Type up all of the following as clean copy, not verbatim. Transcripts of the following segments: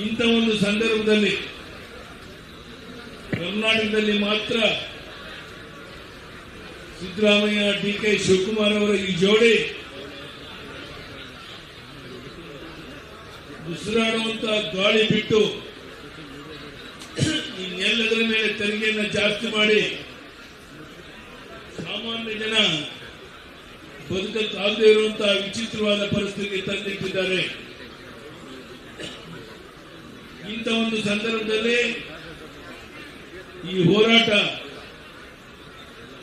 ಇಂಥ ಒಂದು ಸಂದರ್ಭದಲ್ಲಿ ಕರ್ನಾಟಕದಲ್ಲಿ ಮಾತ್ರ ಸಿದ್ದರಾಮಯ್ಯ ಡಿ.ಕೆ. ಶಿವಕುಮಾರ್ ಅವರ ಈ ಜೋಡಿ ಉಸಿರಾಡುವಂತ ಗಾಳಿ ಬಿಟ್ಟು ಇನ್ನೆಲ್ಲದರ ಮೇಲೆ ತೆರಿಗೆಯನ್ನು ಜಾಸ್ತಿ ಮಾಡಿ ಸಾಮಾನ್ಯ ಜನ ಬದುಕಕ್ಕಾಗದೇ ಇರುವಂತಹ ವಿಚಿತ್ರವಾದ ಪರಿಸ್ಥಿತಿಗೆ ತಂದಿಟ್ಟಿದ್ದಾರೆ. ಇಂಥ ಒಂದು ಸಂದರ್ಭದಲ್ಲಿ ಈ ಹೋರಾಟ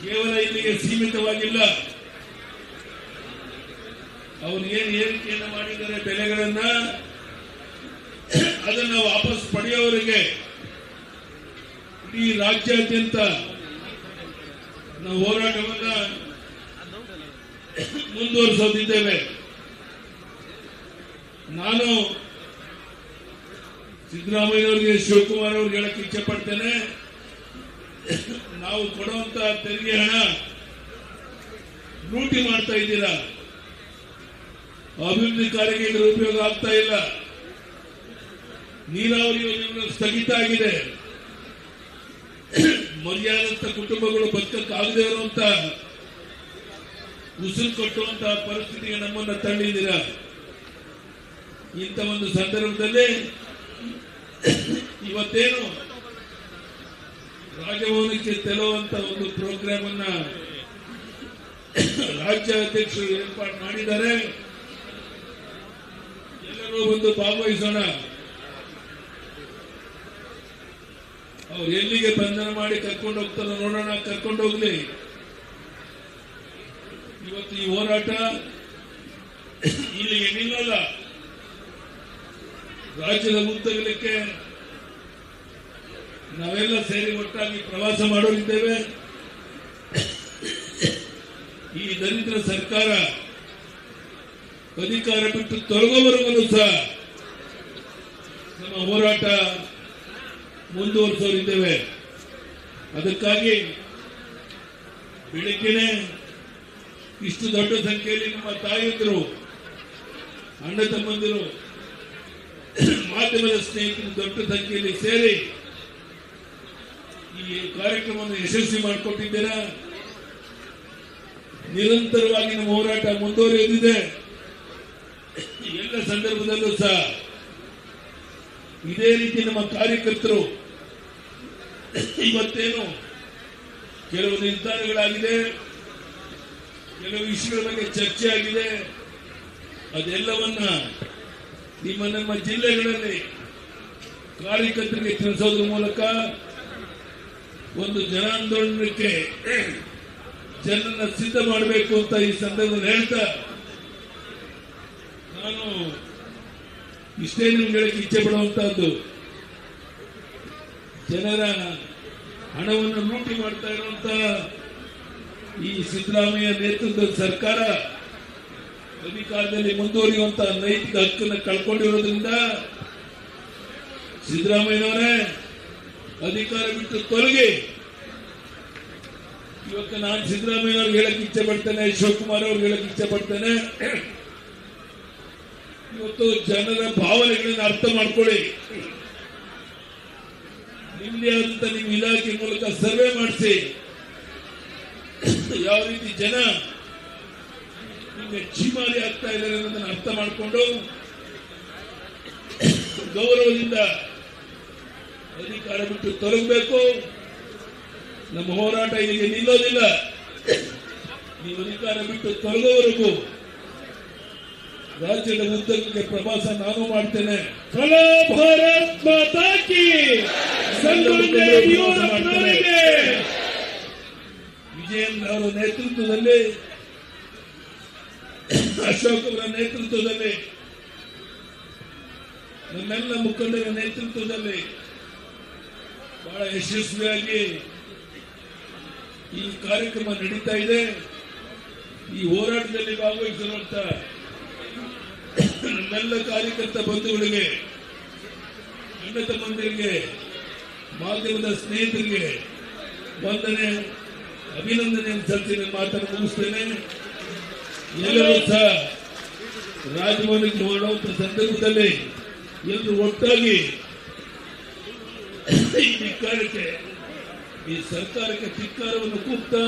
ಕೇವಲ ಇಲ್ಲಿಗೆ ಸೀಮಿತವಾಗಿಲ್ಲ. ಅವರು ಏನು ಏರಿಕೆಯನ್ನು ಮಾಡಿದ್ದಾರೆ ಬೆಲೆಗಳನ್ನ, ಅದನ್ನ ವಾಪಸ್ ಪಡೆಯುವವರೆಗೆ ಇಡೀ ರಾಜ್ಯಾದ್ಯಂತ ನಾವು ಹೋರಾಟವನ್ನ ಮುಂದುವರಿಸೋದಿದ್ದೇವೆ. ನಾನು ಸಿದ್ದರಾಮಯ್ಯವರಿಗೆ, ಶಿವಕುಮಾರ್ ಅವ್ರಿಗೆ ಹೇಳಕ್ಕೆ ಇಚ್ಛೆ ಪಡ್ತೇನೆ, ನಾವು ಕೊಡುವಂತ ತೆರಿಗೆ ಹಣ ಲೂಟಿ ಮಾಡ್ತಾ ಇದ್ದೀರಾ, ಅಭಿವೃದ್ಧಿ ಕಾರ್ಯಕ್ಕೆ ಇದರ ಉಪಯೋಗ ಆಗ್ತಾ ಇಲ್ಲ, ನೀರಾವರಿ ಯೋಜನೆಗಳು ಸ್ಥಗಿತ ಆಗಿದೆ, ಮರ್ಯಾದಂತ ಕುಟುಂಬಗಳು ಬದುಕಕ್ಕಾಗದೇ ಇರುವಂತ ಉಸಿರು ಕಟ್ಟುವಂತಹ ಪರಿಸ್ಥಿತಿಗೆ ನಮ್ಮನ್ನ ತಳ್ಳಿದ್ದೀರಾ. ಇಂಥ ಒಂದು ಸಂದರ್ಭದಲ್ಲಿ ಇವತ್ತೇನು ರಾಜಭವನಕ್ಕೆ ತೆರಳುವಂತ ಒಂದು ಪ್ರೋಗ್ರಾಮ್ ಅನ್ನ ರಾಜ್ಯ ಅಧ್ಯಕ್ಷರು ಏರ್ಪಾಡು ಮಾಡಿದ್ದಾರೆ. ಎಲ್ಲರೂ ಒಂದು ಭಾಗವಹಿಸೋಣ. ಅವ್ರು ಎಲ್ಲಿಗೆ ಬಂಧನ ಮಾಡಿ ಕರ್ಕೊಂಡು ಹೋಗ್ತಾರೋ ನೋಡೋಣ, ಕರ್ಕೊಂಡು ಹೋಗ್ಲಿ. ಇವತ್ತು ಈ ಹೋರಾಟ ಇಲ್ಲಿಗೆ ನಿಲ್ಲಲ್ಲ. ರಾಜ್ಯದ ಉದ್ದಗಲಕ್ಕೆ ನಾವೆಲ್ಲ ಸೇರಿ ಒಟ್ಟಾಗಿ ಪ್ರವಾಸ ಮಾಡೋರಿದ್ದೇವೆ. ಈ ದರಿದ್ರ ಸರ್ಕಾರ ಅಧಿಕಾರ ಬಿಟ್ಟು ತೊಲಗುವವರೆಗೂ ಸಹ ನಮ್ಮ ಹೋರಾಟ ಮುಂದುವರಿಸೋರಿದ್ದೇವೆ. ಅದಕ್ಕಾಗಿ ಬೆಳಿಗ್ಗೆನೆ ಇಷ್ಟು ದೊಡ್ಡ ಸಂಖ್ಯೆಯಲ್ಲಿ ನಮ್ಮ ತಾಯಿಯಂದರು, ಅಣ್ಣ ತಮ್ಮಂದಿರು, ಮಾಧ್ಯಮದ ಸ್ನೇಹಿತರು ದೊಡ್ಡ ಸಂಖ್ಯೆಯಲ್ಲಿ ಸೇರಿ ಈ ಕಾರ್ಯಕ್ರಮವನ್ನು ಯಶಸ್ವಿ ಮಾಡಿಕೊಟ್ಟಿದ್ದೀರಾ. ನಿರಂತರವಾಗಿ ನಮ್ಮ ಹೋರಾಟ ಮುಂದುವರಿಯುತ್ತಿದೆ. ಎಲ್ಲ ಸಂದರ್ಭದಲ್ಲೂ ಸಹ ಇದೇ ರೀತಿ ನಮ್ಮ ಕಾರ್ಯಕರ್ತರು ಇವತ್ತೇನು ಕೆಲವು ನಿರ್ಧಾರಗಳಾಗಿದೆ, ಕೆಲವು ವಿಷಯಗಳ ಬಗ್ಗೆ ಚರ್ಚೆ ಆಗಿದೆ, ಅದೆಲ್ಲವನ್ನ ನಮ್ಮ ಜಿಲ್ಲೆಗಳಲ್ಲಿ ಕಾರ್ಯಕರ್ತರಿಗೆ ತಿಳಿಸೋದ್ರ ಮೂಲಕ ಒಂದು ಜನಾಂದೋಲನಕ್ಕೆ ಜನರನ್ನ ಸಿದ್ಧ ಮಾಡಬೇಕು ಅಂತ ಈ ಸಂದರ್ಭದಲ್ಲಿ ಹೇಳ್ತಾ ನಾನು ಇಷ್ಟೇ ನಿಮ್ಗೆ ಹೇಳಕ್ಕೆ ಇಚ್ಛೆ ಪಡುವಂತಹದ್ದು, ಜನರ ಹಣವನ್ನು ಲೂಟಿ ಮಾಡ್ತಾ ಇರುವಂತ ಈ ಸಿದ್ದರಾಮಯ್ಯ ನೇತೃತ್ವದ ಸರ್ಕಾರ ಅಧಿಕಾರದಲ್ಲಿ ಮುಂದುವರಿಯುವಂತಹ ನೈತಿಕ ಹಕ್ಕನ್ನು ಕಳ್ಕೊಂಡಿರೋದ್ರಿಂದ ಸಿದ್ದರಾಮಯ್ಯನವರೇ ಅಧಿಕಾರ ಬಿಟ್ಟು ತೊಲಗಿ. ಇವತ್ತು ನಾನು ಸಿದ್ದರಾಮಯ್ಯವ್ರಿಗೆ ಹೇಳಕ್ ಇಚ್ಛೆ ಪಡ್ತೇನೆ, ಶಿವಕುಮಾರ್ ಅವ್ರಿಗೆ ಹೇಳಕ್ ಇಚ್ಛೆ ಪಡ್ತೇನೆ, ಇವತ್ತು ಜನರ ಭಾವನೆಗಳನ್ನ ಅರ್ಥ ಮಾಡ್ಕೊಳ್ಳಿ. ನಿಮ್ಮದೇ ಆದಂತ ನಿಮ್ಮ ಇಲಾಖೆ ಮೂಲಕ ಸರ್ವೆ ಮಾಡಿಸಿ, ಯಾವ ರೀತಿ ಜನ ನಿಮಗೆ ಚೀಮಾರಿ ಆಗ್ತಾ ಇದ್ದಾರೆ ಅನ್ನೋದನ್ನ ಅರ್ಥ ಮಾಡಿಕೊಂಡು ಗೌರವದಿಂದ ಅಧಿಕಾರ ಬಿಟ್ಟು ತೊಲಗಬೇಕು. ನಮ್ಮ ಹೋರಾಟ ಇಲ್ಲಿಗೆ ನಿಲ್ಲೋದಿಲ್ಲ. ನೀವು ಅಧಿಕಾರ ಬಿಟ್ಟು ತೊಲಗೋವರೆಗೂ ರಾಜ್ಯದ ಉದ್ದಕ್ಕೆ ಪ್ರವಾಸ ನಾನು ಮಾಡ್ತೇನೆ. ಭಾರತ್ ಮಾತಾ ಕಿ ವಿಜಯೇಂದ್ರ ಅವರ ನೇತೃತ್ವದಲ್ಲಿ, ಅಶೋಕ್ ಅವರ ನೇತೃತ್ವದಲ್ಲಿ, ನಮ್ಮೆಲ್ಲ ಮುಖಂಡರ ನೇತೃತ್ವದಲ್ಲಿ ಬಹಳ ಯಶಸ್ವಿಯಾಗಿ ಈ ಕಾರ್ಯಕ್ರಮ ನಡೀತಾ ಇದೆ. ಈ ಹೋರಾಟದಲ್ಲಿ ಭಾಗವಹಿಸಿರುವಂತ ನಮ್ಮೆಲ್ಲ ಕಾರ್ಯಕರ್ತ ಬಂಧುಗಳಿಗೆ, ಅಣ್ಣ ತಮ್ಮಂದಿರಿಗೆ, ಮಾಧ್ಯಮದ ಸ್ನೇಹಿತರಿಗೆ ವಂದನೆ, ಅಭಿನಂದನೆ ಸಲ್ಲಿಸಿ ನನ್ನ ಮಾತನ್ನು ಮುಗಿಸ್ತೇನೆ. ಎಲ್ಲರೂ ಸಹ ರಾಜಭವನಕ್ಕೆ ಹೊರಡುವಂತ ಸಂದರ್ಭದಲ್ಲಿ ಎಲ್ಲರೂ ಒಟ್ಟಾಗಿ ಈ ಧಿಕ್ಕಾರಕ್ಕೆ, ಈ ಸರ್ಕಾರಕ್ಕೆ ಧಿಕ್ಕಾರವನ್ನು ಕೂಗ್ತಾ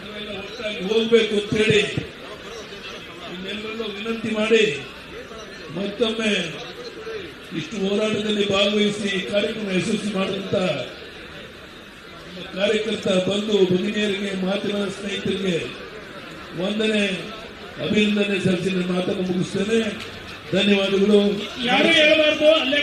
ನಾವೆಲ್ಲ ಒಟ್ಟಾಗಿ ಹೋಗ್ಬೇಕು ಅಂತ ಹೇಳಿ ಇನ್ನೆಲ್ಲರಲ್ಲೂ ವಿನಂತಿ ಮಾಡಿ ಮತ್ತೊಮ್ಮೆ ಇಷ್ಟು ಹೋರಾಟದಲ್ಲಿ ಭಾಗವಹಿಸಿ ಕಾರ್ಯಕ್ರಮ ಯಶಸ್ವಿ ಮಾಡಿದಂತ ಕಾರ್ಯಕರ್ತ ಬಂಧು ಭಗಿನಿಯರಿಗೆ, ಮಾತಿನ ಸ್ನೇಹಿತರಿಗೆ ವಂದನೆ, ಅಭಿನಂದನೆ ಸಲ್ಲಿಸಿ ನನ್ನ ಮಾತನ್ನು ಮುಗಿಸ್ತೇನೆ. ಧನ್ಯವಾದಗಳು. ಯಾರು ಹೇಳಬಾರ್ದು ಅಲ್ಲೇ